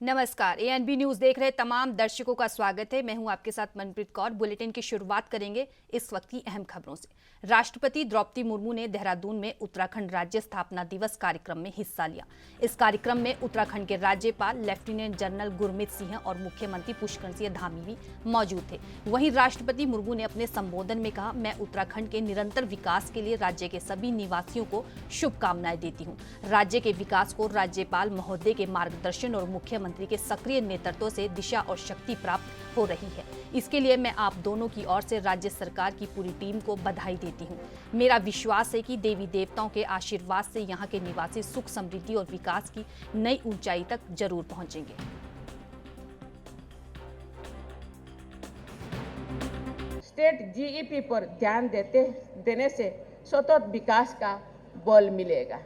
नमस्कार, ANB news देख रहे तमाम दर्शकों का स्वागत है। मैं हूं आपके साथ मनप्रीत कौर। बुलेटिन की शुरुआत करेंगे इस वक्त की अहम खबरों से। राष्ट्रपति द्रौपदी मुर्मू ने देहरादून में उत्तराखंड राज्य स्थापना दिवस कार्यक्रम में हिस्सा लिया। इस कार्यक्रम में उत्तराखंड के राज्यपाल लेफ्टिनेंट जनरल गुरमीत सिंह और मुख्यमंत्री पुष्कर सिंह धामी भी मौजूद थे। वहीं राष्ट्रपति मुर्मू ने अपने संबोधन में कहा, मैं उत्तराखंड के निरंतर विकास के लिए राज्य के सभी निवासियों को शुभकामनाएं देती हूँ। राज्य के विकास को राज्यपाल महोदय के मार्गदर्शन और मुख्यमंत्री के सक्रिय नेतृत्व से दिशा और शक्ति प्राप्त हो रही है। इसके लिए मैं आप दोनों की ओर से राज्य सरकार की पूरी टीम को बधाई देती हूँ। मेरा विश्वास है कि देवी देवताओं के आशीर्वाद से यहाँ के निवासी सुख, समृद्धि और विकास की नई ऊंचाई तक जरूर पहुंचेंगे। स्टेट जीईपी पर ध्यान देने से सतत विकास का बल मिलेगा।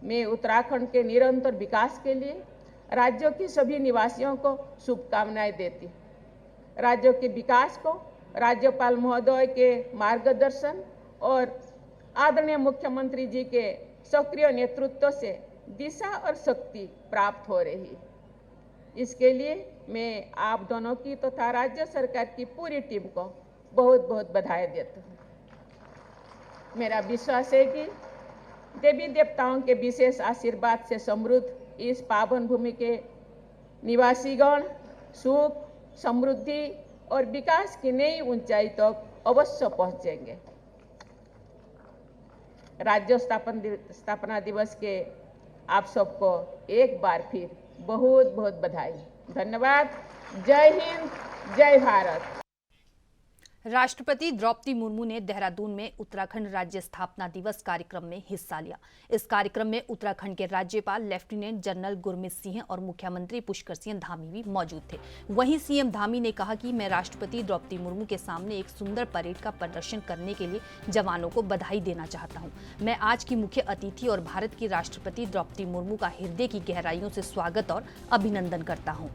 मैं उत्तराखंड के निरंतर विकास के लिए राज्यों की सभी निवासियों को शुभकामनाएं देती हूँ। राज्यों के विकास को राज्यपाल महोदय के मार्गदर्शन और आदरणीय मुख्यमंत्री जी के सक्रिय नेतृत्व से दिशा और शक्ति प्राप्त हो रही है। इसके लिए मैं आप दोनों की तथा राज्य सरकार की पूरी टीम को बहुत बहुत बधाई देता हूँ। मेरा विश्वास है कि देवी देवताओं के विशेष आशीर्वाद से समृद्ध इस पावन भूमि के निवासीगण सुख, समृद्धि और विकास की नई ऊंचाई तक अवश्य पहुंचेंगे। राज्य स्थापना दिवस के आप सबको एक बार फिर बहुत बहुत बधाई। धन्यवाद। जय हिंद, जय भारत। राष्ट्रपति द्रौपदी मुर्मू ने देहरादून में उत्तराखंड राज्य स्थापना दिवस कार्यक्रम में हिस्सा लिया। इस कार्यक्रम में उत्तराखंड के राज्यपाल लेफ्टिनेंट जनरल गुरमीत सिंह और मुख्यमंत्री पुष्कर सिंह धामी भी मौजूद थे। वहीं सीएम धामी ने कहा कि मैं राष्ट्रपति द्रौपदी मुर्मू के सामने एक सुंदर परेड का प्रदर्शन करने के लिए जवानों को बधाई देना चाहता हूँ। मैं आज की मुख्य अतिथि और भारत की राष्ट्रपति द्रौपदी मुर्मू का हृदय की गहराइयों से स्वागत और अभिनंदन करता हूँ।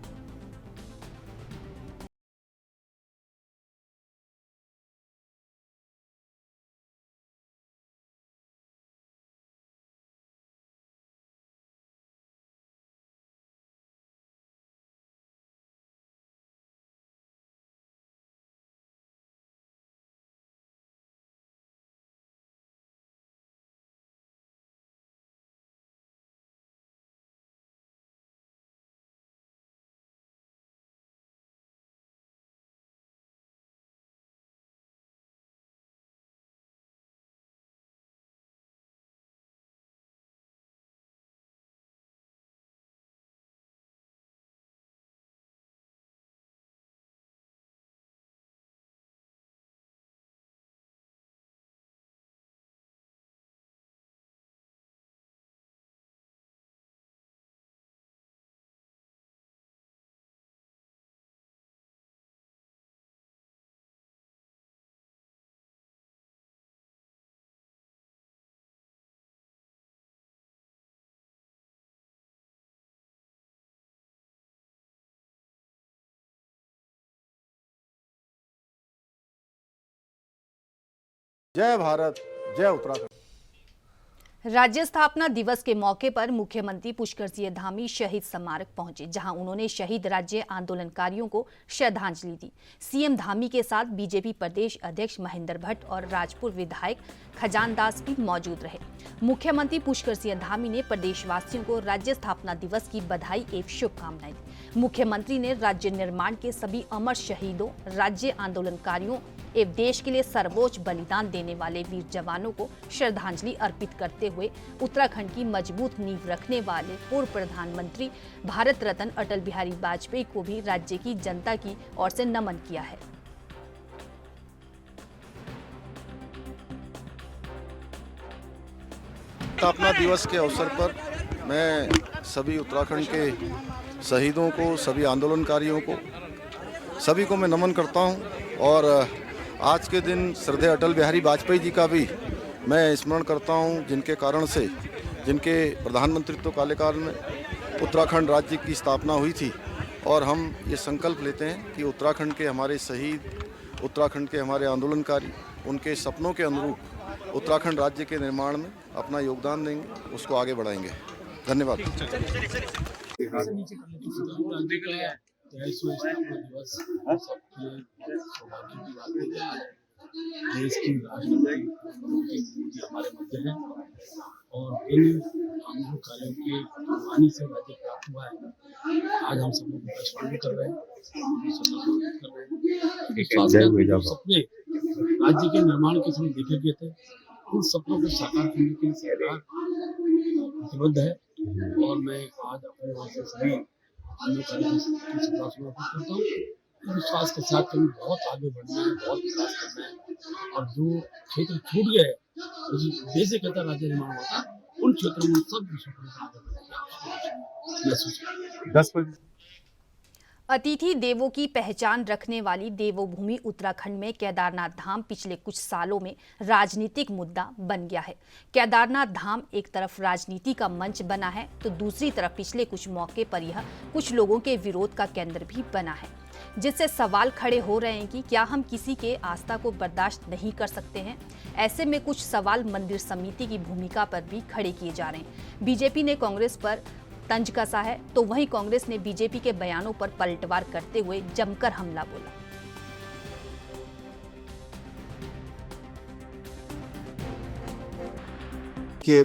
जय भारत, जय उत्तराखंड। राज्य स्थापना दिवस के मौके पर मुख्यमंत्री पुष्कर सिंह धामी शहीद स्मारक पहुंचे, जहां उन्होंने शहीद राज्य आंदोलनकारियों को श्रद्धांजलि दी। सीएम धामी के साथ बीजेपी प्रदेश अध्यक्ष महेंद्र भट्ट और राजपुर विधायक खजान दास भी मौजूद रहे। मुख्यमंत्री पुष्कर सिंह धामी ने प्रदेशवासियों को राज्य स्थापना दिवस की बधाई एवं शुभकामनाएं दी। मुख्यमंत्री ने राज्य निर्माण के सभी अमर शहीदों, राज्य आंदोलनकारियों एवं देश के लिए सर्वोच्च बलिदान देने वाले वीर जवानों को श्रद्धांजलि अर्पित करते हुए उत्तराखंड की मजबूत नींव रखने वाले पूर्व प्रधानमंत्री भारत रत्न अटल बिहारी वाजपेयी को भी राज्य की जनता की ओर से नमन किया है। स्थापना दिवस के अवसर पर मैं सभी उत्तराखंड के शहीदों को, सभी आंदोलनकारियों को, सभी को मैं नमन करता हूं और आज के दिन श्रद्धेय अटल बिहारी वाजपेयी जी का भी मैं स्मरण करता हूं, जिनके कारण से, जिनके प्रधानमंत्रित्व कार्यकाल में उत्तराखंड राज्य की स्थापना हुई थी। और हम ये संकल्प लेते हैं कि उत्तराखंड के हमारे शहीद, उत्तराखंड के हमारे आंदोलनकारी, उनके सपनों के अनुरूप उत्तराखंड राज्य के निर्माण में अपना योगदान देंगे, उसको आगे बढ़ाएंगे। धन्यवाद। स्वतंत्र राज्य का 43वां स्थापना दिवस सबके सौभाग्य की बात है। देश की राष्ट्रपति द्रौपदी मुर्मू हमारे मध्य हैं और इन आंदोलन कार्यों की कुर्बानी से राज्य प्राप्त हुआ है। आज हम सब लोग उनका स्मरण भी कर रहे हैं, स्वतंत्र कर रहे हैं। सपने राज्य के निर्माण के समय देखे गए थे, उन सपनों को साकार करने के लिए सरकार प्रतिबद्ध है और मैं आज अपने ओर से सभी आंदोलनकारियों की सफलता समर्पित करता हूँ। विश्वास के साथ कभी बहुत आगे बढ़ना है, बहुत विकास करना है और जो क्षेत्र छूट गए जैसे कहता राज्य निर्माण होता उन क्षेत्रों में सब विषयों पर आगे बढ़ने महसूस। अतिथि देवों की पहचान रखने वाली देवभूमि उत्तराखंड में केदारनाथ धाम पिछले कुछ सालों में राजनीतिक मुद्दा बन गया है। केदारनाथ धाम एक तरफ राजनीति का मंच बना है तो दूसरी तरफ पिछले कुछ मौके पर यह कुछ लोगों के विरोध का केंद्र भी बना है, जिससे सवाल खड़े हो रहे हैं कि क्या हम किसी के आस्था को बर्दाश्त नहीं कर सकते हैं। ऐसे में कुछ सवाल मंदिर समिति की भूमिका पर भी खड़े किए जा रहे हैं। बीजेपी ने कांग्रेस पर तंज कसा है तो वहीं कांग्रेस ने बीजेपी के बयानों पर पलटवार करते हुए जमकर हमला बोला। कि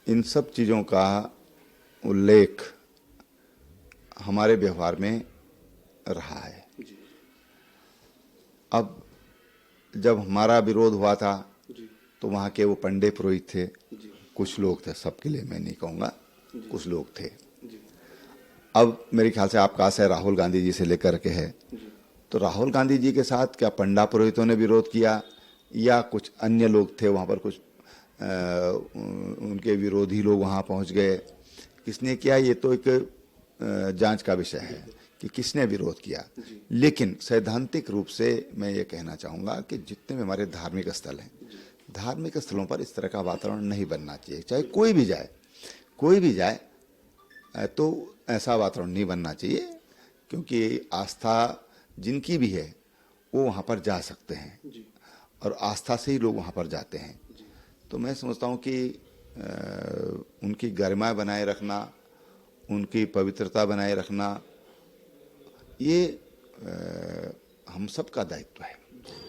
इन सब चीज़ों का उल्लेख हमारे व्यवहार में रहा है। अब जब हमारा विरोध हुआ था तो वहाँ के वो पंडित पुरोहित थे, कुछ लोग थे, सबके लिए मैं नहीं कहूँगा, कुछ लोग थे। अब मेरे ख्याल से आपका आशय राहुल गांधी जी से लेकर के है, तो राहुल गांधी जी के साथ क्या पंडा पुरोहितों ने विरोध किया या कुछ अन्य लोग थे वहाँ पर, कुछ उनके विरोधी लोग वहाँ पहुँच गए, किसने किया ये तो एक जांच का विषय है कि किसने विरोध किया। लेकिन सैद्धांतिक रूप से मैं ये कहना चाहूँगा कि जितने भी हमारे धार्मिक स्थल हैं, धार्मिक स्थलों पर इस तरह का वातावरण नहीं बनना चाहिए। चाहे कोई भी जाए तो ऐसा वातावरण नहीं बनना चाहिए, क्योंकि आस्था जिनकी भी है वो वहाँ पर जा सकते हैं और आस्था से ही लोग वहाँ पर जाते हैं। तो मैं समझता हूँ कि उनकी गरिमा बनाए रखना, उनकी पवित्रता बनाए रखना, ये हम सब का दायित्व है।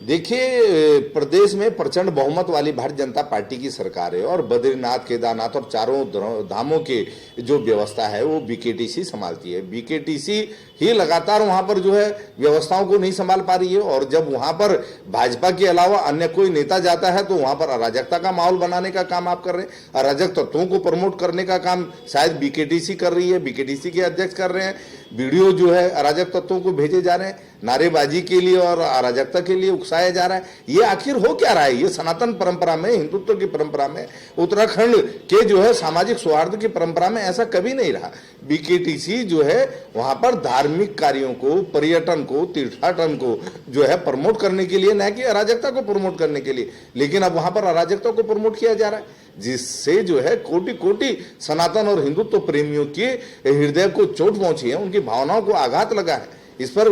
देखिए, प्रदेश में प्रचंड बहुमत वाली भारतीय जनता पार्टी की सरकार है और बद्रीनाथ, केदारनाथ और चारों धामों के जो व्यवस्था है वो बीकेटीसी संभालती है। बीकेटीसी ही लगातार वहां पर जो है व्यवस्थाओं को नहीं संभाल पा रही है और जब वहां पर भाजपा के अलावा अन्य कोई नेता जाता है तो वहां पर अराजकता का माहौल बनाने का काम आप कर रहे हैं। अराजक तत्वों को प्रमोट करने का काम शायद बीकेटीसी कर रही है, बीकेटीसी के अध्यक्ष कर रहे हैं। वीडियो जो है अराजक तत्वों को भेजे जा रहे हैं, नारेबाजी के लिए और अराजकता के लिए उकसाया जा रहा है। ये आखिर हो क्या रहा है? ये सनातन परंपरा में, हिंदुत्व की परंपरा में, उत्तराखंड के जो है सामाजिक सौहार्द की परंपरा में ऐसा कभी नहीं रहा। बीकेटीसी जो है वहां पर धार्मिक कार्यों को, पर्यटन को, तीर्थाटन को जो है प्रमोट करने के लिए, न कि अराजकता को प्रमोट करने के लिए। लेकिन अब वहां पर अराजकता को प्रमोट किया जा रहा है, जिससे जो है कोटि कोटि सनातन और हिंदुत्व प्रेमियों के हृदय को चोट पहुंची है, उनकी भावनाओं को आघात लगा है। इस पर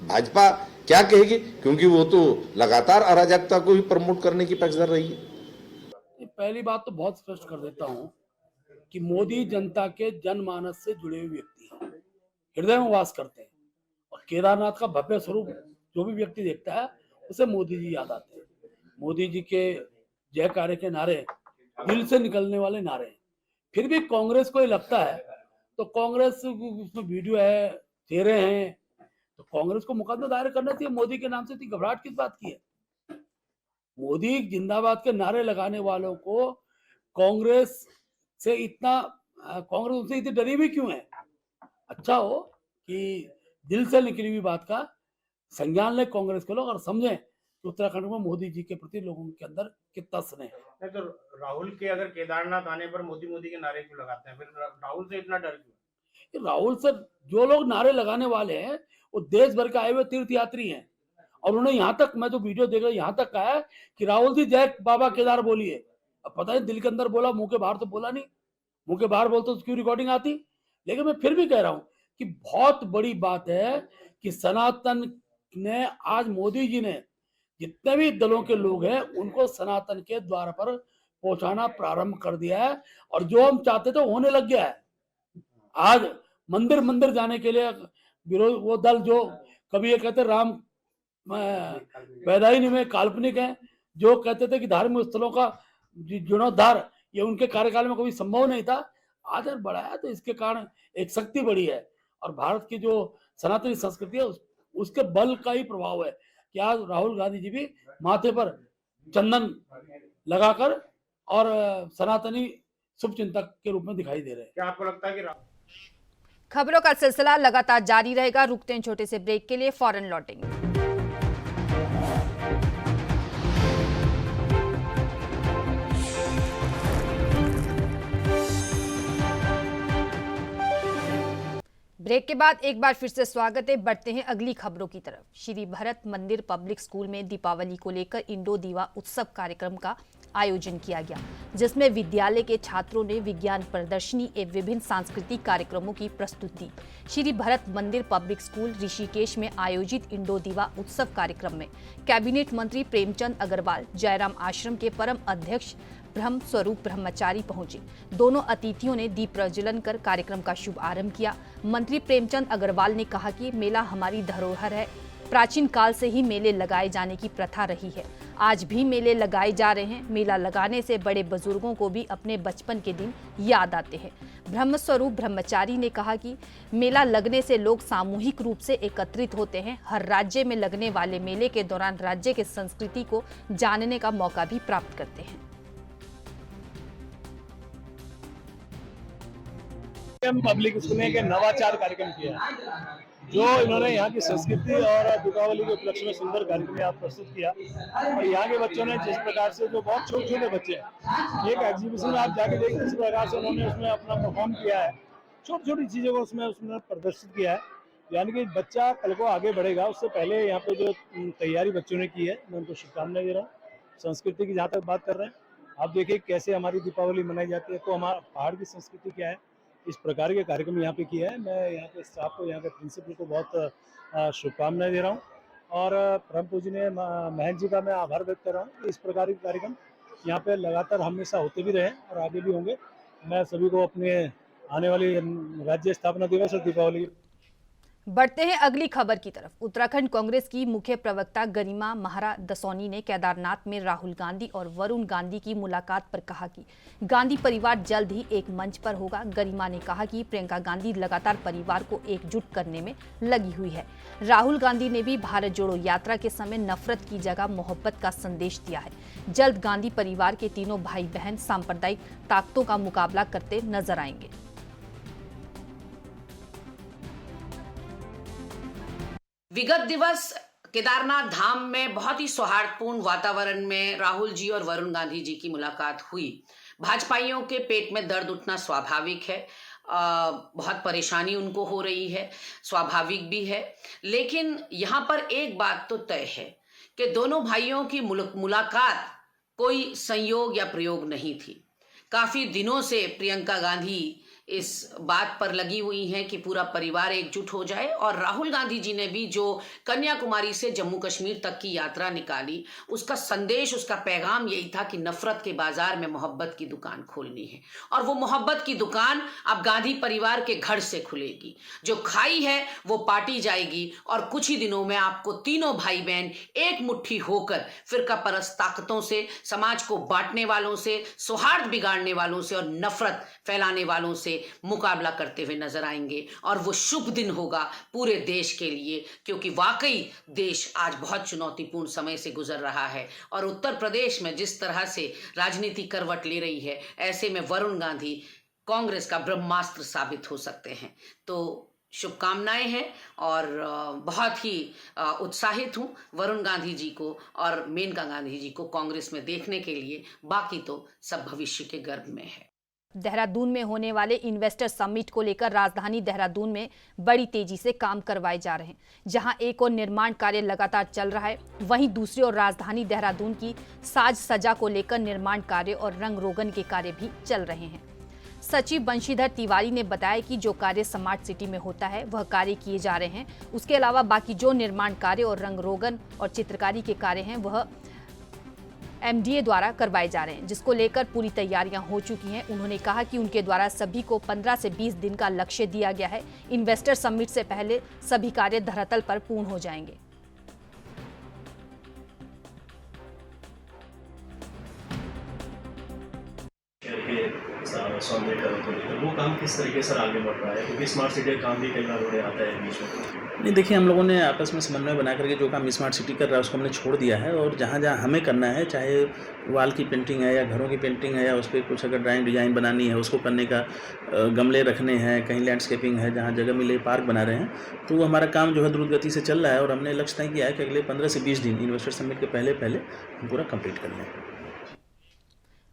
भाजपा क्या कहेगी, क्योंकि वो तो लगातार अराजकता को ही प्रमोट करने की पक्षधर रही है। पहली बात तो बहुत स्पष्ट कर देता हूं कि मोदी जनता के जनमानस से जुड़े हुए व्यक्ति हैं, हृदय में वास करते हैं और केदारनाथ का भव्य स्वरूप जो भी व्यक्ति देखता है उसे मोदी जी याद आते हैं। मोदी जी के जयकारे के नारे दिल से निकलने वाले नारे। फिर भी कांग्रेस को ये लगता है तो कांग्रेस उसमें वीडियो है, चेहरे हैं, तो कांग्रेस को मुकदमा दायर करना चाहिए। मोदी के नाम से इतनी घबराहट किस बात की है? मोदी जिंदाबाद के नारे लगाने वालों को कांग्रेस से इतना, कांग्रेस उनसे इतनी डरी भी क्यों है? अच्छा हो कि दिल से निकली हुई बात का संज्ञान ले कांग्रेस के लोग और समझें कि उत्तराखंड में मोदी जी के प्रति लोगों के अंदर कितना स्नेह है। तो राहुल के अगर केदारनाथ आने पर मोदी मोदी के नारे क्यों लगाते हैं? फिर राहुल से इतना डर क्यों? राहुल से जो लोग नारे लगाने वाले हैं वो देश भर के आए हुए तीर्थ यात्री हैं और उन्होंने यहाँ तक, मैं जो वीडियो देख रहा हूँ, यहाँ तक कहा है कि राहुल जी जय बाबा केदार बोलिए। अब पता नहीं दिल के अंदर बोला, मुंह के बाहर तो बोला नहीं। मुंह के बाहर बोलते तो उसकी रिकॉर्डिंग आती। लेकिन मैं फिर भी कह रहा हूँ कि बहुत बड़ी बात है कि सनातन ने, आज मोदी जी ने जितने भी दलों के लोग हैं उनको सनातन के द्वार पर पहुंचाना प्रारंभ कर दिया है और जो हम चाहते थे होने लग गया है। आज मंदिर मंदिर जाने के लिए विरोध, वो दल जो कभी ये कहते राम पैदा ही नहीं में काल्पनिक है, जो कहते थे कि धार्मिक स्थलों का जीर्णोद्धार ये उनके कार्यकाल में कभी संभव नहीं था, आदर बढ़ाया तो इसके कारण एक शक्ति बढ़ी है। और भारत की जो सनातनी संस्कृति है उसके बल का ही प्रभाव है कि आज राहुल गांधी जी भी माथे पर चंदन लगाकर और सनातनी शुभचिंतक के रूप में दिखाई दे रहे हैं। क्या आपको लगता है कि खबरों का सिलसिला लगातार जारी रहेगा। रुकते हैं छोटे से ब्रेक के लिए, फौरन लौटेंगे। ब्रेक के बाद एक बार फिर से स्वागत है। बढ़ते हैं अगली खबरों की तरफ। श्री भरत मंदिर पब्लिक स्कूल में दीपावली को लेकर इंडो दीवा उत्सव कार्यक्रम का आयोजन किया गया, जिसमें विद्यालय के छात्रों ने विज्ञान प्रदर्शनी एवं विभिन्न सांस्कृतिक कार्यक्रमों की प्रस्तुति दी। श्री भरत मंदिर पब्लिक स्कूल ऋषिकेश में आयोजित इंडो दीवा उत्सव कार्यक्रम में कैबिनेट मंत्री प्रेमचंद अग्रवाल, जयराम आश्रम के परम अध्यक्ष ब्रह्म स्वरूप ब्रह्मचारी पहुंचे। दोनों अतिथियों ने दीप प्रज्वलन कर कार्यक्रम का शुभारंभ किया। मंत्री प्रेमचंद अग्रवाल ने कहा कि मेला हमारी धरोहर है। प्राचीन काल से ही मेले लगाए जाने की प्रथा रही है, आज भी मेले लगाए जा रहे हैं। मेला लगाने से बड़े बुजुर्गों को भी अपने बचपन के दिन याद आते हैं। ब्रह्म स्वरूप ब्रह्मचारी ने कहा कि मेला लगने से लोग सामूहिक रूप से एकत्रित होते हैं। हर राज्य में लगने वाले मेले के दौरान राज्य के संस्कृति को जानने का मौका भी प्राप्त करते हैं। पब्लिक स्कूल ने एक नवाचार कार्यक्रम किया है, जो इन्होंने यहाँ की संस्कृति और दीपावली के उपलक्ष्य में सुंदर कार्यक्रम यहाँ प्रस्तुत किया। और यहाँ के बच्चों ने जिस प्रकार से, जो बहुत छोटे छोटे बच्चे हैं, एक एग्जीबिशन में आप जाके देखिए जिस प्रकार से उन्होंने उसमें अपना परफॉर्म किया है, छोटी छोटी चीज़ों को उसमें प्रदर्शित किया है। यानी कि बच्चा कल को आगे बढ़ेगा। उससे पहले यहाँ पे जो तैयारी बच्चों ने की है, मैं उनको शुभकामनाएं दे रहा हूँ। संस्कृति की जहाँ तक बात कर रहे हैं, आप देखिए कैसे हमारी दीपावली मनाई जाती है, तो हमारा पहाड़ की संस्कृति क्या है, इस प्रकार के कार्यक्रम यहाँ पे किया है। मैं यहाँ के स्टाफ को, यहाँ के प्रिंसिपल को बहुत शुभकामनाएं दे रहा हूँ। और परम पूजनीय महंत जी का मैं आभार व्यक्त कर रहा हूँ। इस प्रकार के कार्यक्रम यहाँ पे लगातार हमेशा होते भी रहे और आगे भी होंगे। मैं सभी को अपने आने वाली राज्य स्थापना दिवस और दीपावली। बढ़ते हैं अगली खबर की तरफ। उत्तराखंड कांग्रेस की मुख्य प्रवक्ता गरिमा महारा दसौनी ने केदारनाथ में राहुल गांधी और वरुण गांधी की मुलाकात पर कहा कि गांधी परिवार जल्द ही एक मंच पर होगा। गरिमा ने कहा कि प्रियंका गांधी लगातार परिवार को एकजुट करने में लगी हुई है। राहुल गांधी ने भी भारत जोड़ो यात्रा के समय नफरत की जगह मोहब्बत का संदेश दिया है। जल्द गांधी परिवार के तीनों भाई बहन सांप्रदायिक ताकतों का मुकाबला करते नजर आएंगे। विगत दिवस केदारनाथ धाम में बहुत ही सौहार्दपूर्ण वातावरण में राहुल जी और वरुण गांधी जी की मुलाकात हुई। भाजपाइयों के पेट में दर्द उठना स्वाभाविक है, बहुत परेशानी उनको हो रही है, स्वाभाविक भी है। लेकिन यहाँ पर एक बात तो तय है कि दोनों भाइयों की मुलाकात कोई संयोग या प्रयोग नहीं थी। काफी दिनों से प्रियंका गांधी इस बात पर लगी हुई हैं कि पूरा परिवार एकजुट हो जाए। और राहुल गांधी जी ने भी जो कन्याकुमारी से जम्मू कश्मीर तक की यात्रा निकाली, उसका संदेश, उसका पैगाम यही था कि नफरत के बाजार में मोहब्बत की दुकान खोलनी है। और वो मोहब्बत की दुकान अब गांधी परिवार के घर से खुलेगी। जो खाई है वो पाटी जाएगी और कुछ ही दिनों में आपको तीनों भाई बहन एक मुट्ठी होकर फिरका परस्त ताकतों से, समाज को बांटने वालों से, सौहार्द बिगाड़ने वालों से और नफरत फैलाने वालों से मुकाबला करते हुए नजर आएंगे। और वो शुभ दिन होगा पूरे देश के लिए, क्योंकि वाकई देश आज बहुत चुनौतीपूर्ण समय से गुजर रहा है। और उत्तर प्रदेश में जिस तरह से राजनीति करवट ले रही है, ऐसे में वरुण गांधी कांग्रेस का ब्रह्मास्त्र साबित हो सकते हैं। तो शुभकामनाएं हैं और बहुत ही उत्साहित हूं वरुण गांधी जी को और मेनका गांधी जी को कांग्रेस में देखने के लिए। बाकी तो सब भविष्य के गर्भ में है। देहरादून में होने वाले इन्वेस्टर समिट को लेकर राजधानी देहरादून में बड़ी तेजी से काम करवाए जा रहे हैं। जहां एक और निर्माण कार्य लगातार चल रहा है, वहीं दूसरी ओर राजधानी देहरादून की साज सजा को लेकर निर्माण कार्य और रंग रोगन के कार्य भी चल रहे हैं। सचिव बंशीधर तिवारी ने बताया कि जो कार्य स्मार्ट सिटी में होता है वह कार्य किए जा रहे हैं। उसके अलावा बाकी जो निर्माण कार्य और रंग रोगन और चित्रकारी के कार्य हैं वह एमडीए द्वारा करवाए जा रहे हैं, जिसको लेकर पूरी तैयारियां हो चुकी हैं। उन्होंने कहा कि उनके द्वारा सभी को 15 से 20 दिन का लक्ष्य दिया गया है। इन्वेस्टर समिट से पहले सभी कार्य धरातल पर पूर्ण हो जाएंगे। वो काम किस तरीके से आगे बढ़ रहा है, क्योंकि स्मार्ट सिटी का काम भी कई बार हो आता है बीच में। नहीं, देखिए, हम लोगों ने आपस में समन्वय बना करके जो काम स्मार्ट सिटी कर रहा है उसको हमने छोड़ दिया है, और जहाँ जहाँ हमें करना है, चाहे वॉल की पेंटिंग है या घरों की पेंटिंग है या उस पर कुछ अगर ड्राइंग डिजाइन बनानी है उसको करने का, गमले रखने हैं, कहीं लैंडस्केपिंग है, जहाँ जगह मिले पार्क बना रहे हैं, तो वो हमारा काम जो है द्रुत गति से चल रहा है। और हमने लक्ष्य तय किया है कि अगले 15 से 20 दिन इन्वेस्टर समिट के पहले हम पूरा कंप्लीट कर लें।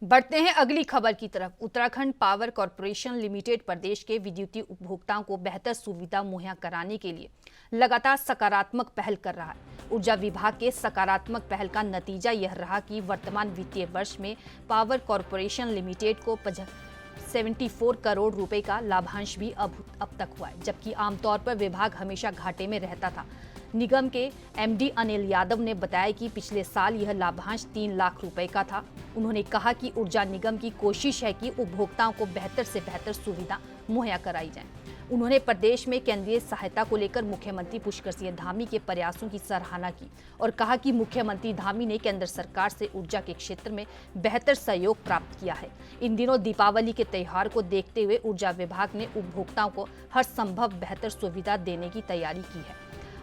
बढ़ते हैं अगली खबर की तरफ। उत्तराखंड पावर कॉर्पोरेशन लिमिटेड प्रदेश के विद्युतीय उपभोक्ताओं को बेहतर सुविधा मुहैया कराने के लिए लगातार सकारात्मक पहल कर रहा है। ऊर्जा विभाग के सकारात्मक पहल का नतीजा यह रहा कि वर्तमान वित्तीय वर्ष में पावर कॉर्पोरेशन लिमिटेड को 74 करोड़ रुपए का लाभांश भी अब तक हुआ है, जबकि आमतौर पर विभाग हमेशा घाटे में रहता था। निगम के एमडी अनिल यादव ने बताया कि पिछले साल यह लाभांश 3 लाख रुपए का था। उन्होंने कहा कि ऊर्जा निगम की कोशिश है कि उपभोक्ताओं को बेहतर से बेहतर सुविधा मुहैया कराई जाए। उन्होंने प्रदेश में केंद्रीय सहायता को लेकर मुख्यमंत्री पुष्कर सिंह धामी के प्रयासों की सराहना की और कहा कि मुख्यमंत्री धामी ने केंद्र सरकार से ऊर्जा के क्षेत्र में बेहतर सहयोग प्राप्त किया है। इन दिनों दीपावली के त्योहार को देखते हुए ऊर्जा विभाग ने उपभोक्ताओं को हर संभव बेहतर सुविधा देने की तैयारी की है।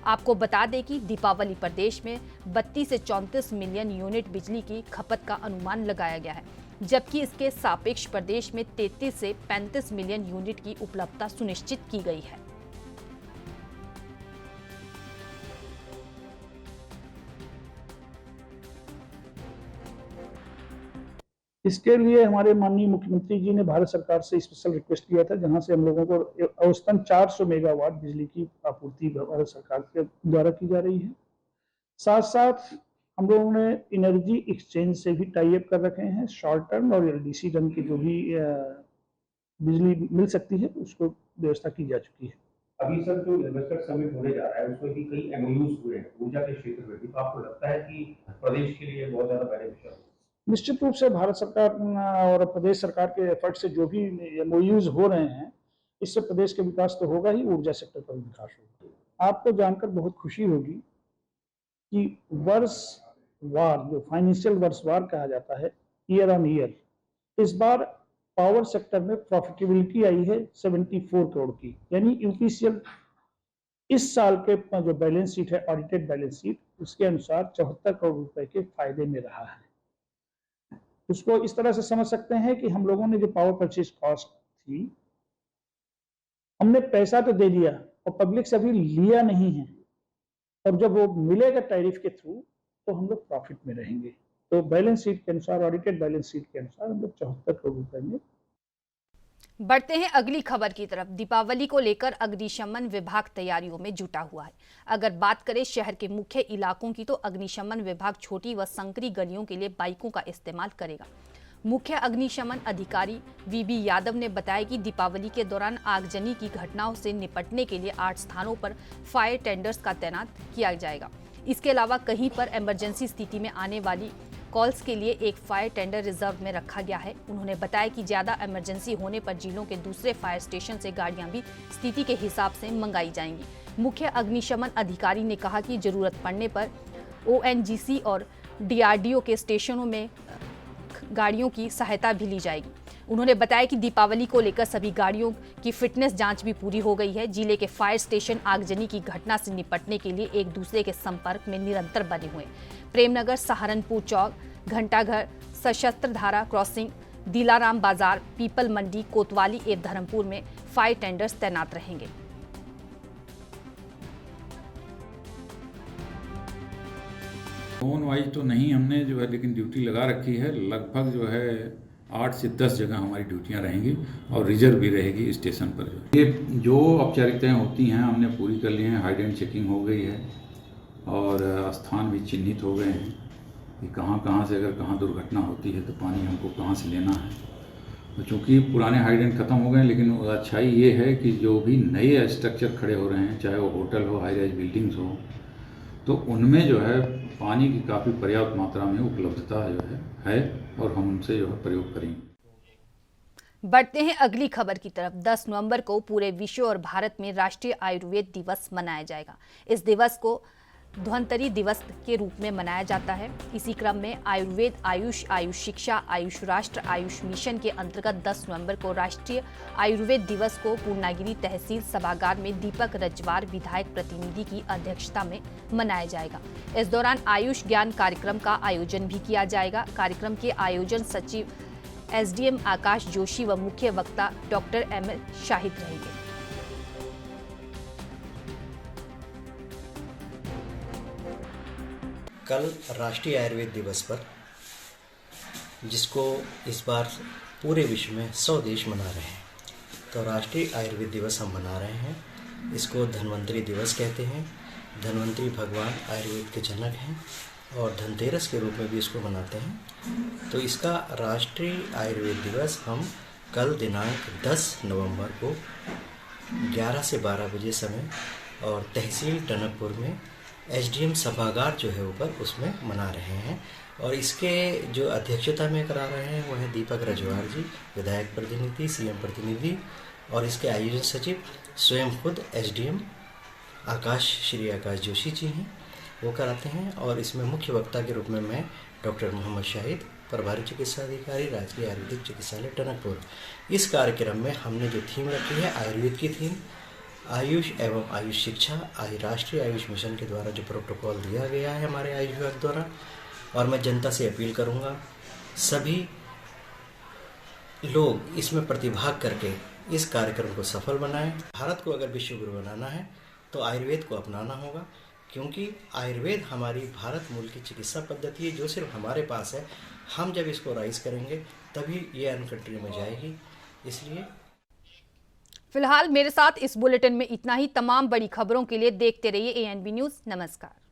आपको बता दें कि दीपावली प्रदेश में 32 से 34 मिलियन यूनिट बिजली की खपत का अनुमान लगाया गया है, जबकि इसके सापेक्ष प्रदेश में 33 से 35 मिलियन यूनिट की उपलब्धता सुनिश्चित की गई है। इसके लिए हमारे माननीय मुख्यमंत्री जी ने भारत सरकार से स्पेशल रिक्वेस्ट किया था, जहां से हम लोगों को औसतन 400 मेगावाट बिजली की आपूर्ति भारत सरकार के द्वारा की जा रही है। साथ साथ हम लोगों ने एनर्जी एक्सचेंज से भी टाई अप कर रखे हैं। शॉर्ट टर्म और एलडीसी टर्म की जो भी बिजली मिल सकती है उसको व्यवस्था की जा चुकी है। अभी सर जो इन्वेस्टर समिट होने जा रहा है उसमें भी कई एमओयूज हुए हैं ऊर्जा के क्षेत्र में भी, तो आपको लगता है कि प्रदेश के लिए बहुत ज्यादा बेनिफिशियल? निश्चित रूप से भारत सरकार और प्रदेश सरकार के एफर्ट से जो भी एमओयूज हो रहे हैं, इससे प्रदेश के विकास तो होगा ही, ऊर्जा सेक्टर का विकास होगा। आपको जानकर बहुत खुशी होगी कि वर्षवार, जो फाइनेंशियल वर्षवार कहा जाता है, ईयर ऑन ईयर, इस बार पावर सेक्टर में प्रॉफिटेबिलिटी आई है 74 करोड़ की। यानी यूपीसीएल इस साल के जो बैलेंस शीट है, ऑडिटेड बैलेंस शीट, उसके अनुसार 74 करोड़ रुपए के फायदे में रहा है। उसको इस तरह से समझ सकते हैं कि हम लोगों ने जो पावर परचेज कॉस्ट थी, हमने पैसा तो दे दिया और पब्लिक से अभी लिया नहीं है, और जब वो मिलेगा टैरिफ के थ्रू तो हम लोग प्रॉफिट में रहेंगे। तो बैलेंस शीट के अनुसार, ऑडिटेड बैलेंस शीट के अनुसार हम लोग 74 करोड़ रुपए में। बढ़ते हैं अगली खबर की तरफ। दीपावली को लेकर अग्निशमन विभाग तैयारियों में जुटा हुआ है। अगर बात करें शहर के मुख्य इलाकों की, तो अग्निशमन विभाग छोटी व संकरी गलियों के लिए बाइकों का इस्तेमाल करेगा। मुख्य अग्निशमन अधिकारी वीबी यादव ने बताया कि दीपावली के दौरान आगजनी की घटनाओं से निपटने के लिए 8 स्थानों पर फायर टेंडर्स का तैनात किया जाएगा। इसके अलावा कहीं पर इमरजेंसी स्थिति में आने वाली कॉल्स के लिए एक फायर टेंडर रिजर्व में रखा गया है। उन्होंने बताया कि ज्यादा इमरजेंसी होने पर जिलों के दूसरे फायर स्टेशन से गाड़ियां भी स्थिति के हिसाब से मंगाई जाएंगी। मुख्य अग्निशमन अधिकारी ने कहा कि जरूरत पड़ने पर ओएनजीसी और डीआरडीओ के स्टेशनों में गाड़ियों की सहायता भी ली जाएगी। उन्होंने बताया कि दीपावली को लेकर सभी गाड़ियों की फिटनेस जांच भी पूरी हो गई है। जिले के फायर स्टेशन आगजनी की घटना से निपटने के लिए एक दूसरे के संपर्क में निरंतर बने हुए। प्रेमनगर, सहारनपुर चौक, घंटाघर, सशस्त्र धारा क्रॉसिंग, दिलाराम बाजार, पीपल मंडी, कोतवाली एवं धर्मपुर में फायर टेंडर्स तैनात रहेंगे। जोन वाइज तो नहीं हमने जो है, लेकिन ड्यूटी लगा रखी है। लगभग जो है 8 से 10 जगह हमारी ड्यूटियां रहेंगी और रिजर्व भी रहेगी स्टेशन पर। ये जो औपचारिकताएं होती हैं हमने पूरी कर ली हैं। हाइडेंट चेकिंग हो गई है और स्थान भी चिन्हित हो गए हैं कि कहाँ से अगर कहाँ दुर्घटना होती है तो पानी हमको कहाँ से लेना है। तो चूँकि पुराने हाइडेंट ख़त्म हो गए, लेकिन अच्छाई ये है कि जो भी नए स्ट्रक्चर खड़े हो रहे हैं, चाहे वो होटल हो, हाई राइज बिल्डिंग्स हो, तो उनमें जो है पानी की काफ़ी पर्याप्त मात्रा में उपलब्धता जो है और हम उनसे जो है प्रयोग करेंगे। बढ़ते हैं अगली खबर की तरफ। 10 नवंबर को पूरे विश्व और भारत में राष्ट्रीय आयुर्वेद दिवस मनाया जाएगा। इस दिवस को धन्वंतरि दिवस के रूप में मनाया जाता है। इसी क्रम में आयुर्वेद, आयुष, आयुष शिक्षा, आयुष राष्ट्र, आयुष मिशन के अंतर्गत 10 नवंबर को राष्ट्रीय आयुर्वेद दिवस को पूर्णागिरी तहसील सभागार में दीपक रजवार विधायक प्रतिनिधि की अध्यक्षता में मनाया जाएगा। इस दौरान आयुष ज्ञान कार्यक्रम का आयोजन भी किया जाएगा। कार्यक्रम के आयोजन सचिव SDM आकाश जोशी व मुख्य वक्ता डॉक्टर ML शाहिद रहेंगे। कल राष्ट्रीय आयुर्वेद दिवस पर, जिसको इस बार पूरे विश्व में 100 देश मना रहे हैं, तो राष्ट्रीय आयुर्वेद दिवस हम मना रहे हैं। इसको धन्वंतरि दिवस कहते हैं। धन्वंतरि भगवान आयुर्वेद के जनक हैं और धनतेरस के रूप में भी इसको मनाते हैं। तो इसका राष्ट्रीय आयुर्वेद दिवस हम कल दिनांक 10 नवंबर को 11 से 12 बजे समय और तहसील टनकपुर में SDM सभागार जो है ऊपर, उसमें मना रहे हैं। और इसके जो अध्यक्षता में करा रहे हैं वो है दीपक रजवार जी, विधायक प्रतिनिधि, CM प्रतिनिधि, और इसके आयोजन सचिव स्वयं खुद SDM श्री आकाश जोशी जी हैं, वो कराते हैं। और इसमें मुख्य वक्ता के रूप में मैं डॉक्टर मोहम्मद शाहिद, प्रभारी चिकित्सा अधिकारी, राजकीय आयुर्वेदिक चिकित्सालय टनकपुर। इस कार्यक्रम में हमने जो थीम रखी है, आयुर्वेद की थीम, आयुष एवं आयुष शिक्षा, राष्ट्रीय आयुष मिशन के द्वारा जो प्रोटोकॉल दिया गया है हमारे आयुष विभाग द्वारा। और मैं जनता से अपील करूंगा, सभी लोग इसमें प्रतिभाग करके इस कार्यक्रम को सफल बनाएं। भारत को अगर विश्व गुरु बनाना है तो आयुर्वेद को अपनाना होगा, क्योंकि आयुर्वेद हमारी भारत मूल की चिकित्सा पद्धति है जो सिर्फ हमारे पास है। हम जब इसको राइज करेंगे तभी ये अन्य कंट्री में जाएगी। इसलिए फिलहाल मेरे साथ इस बुलेटिन में इतना ही। तमाम बड़ी खबरों के लिए देखते रहिए ANB न्यूज़। नमस्कार।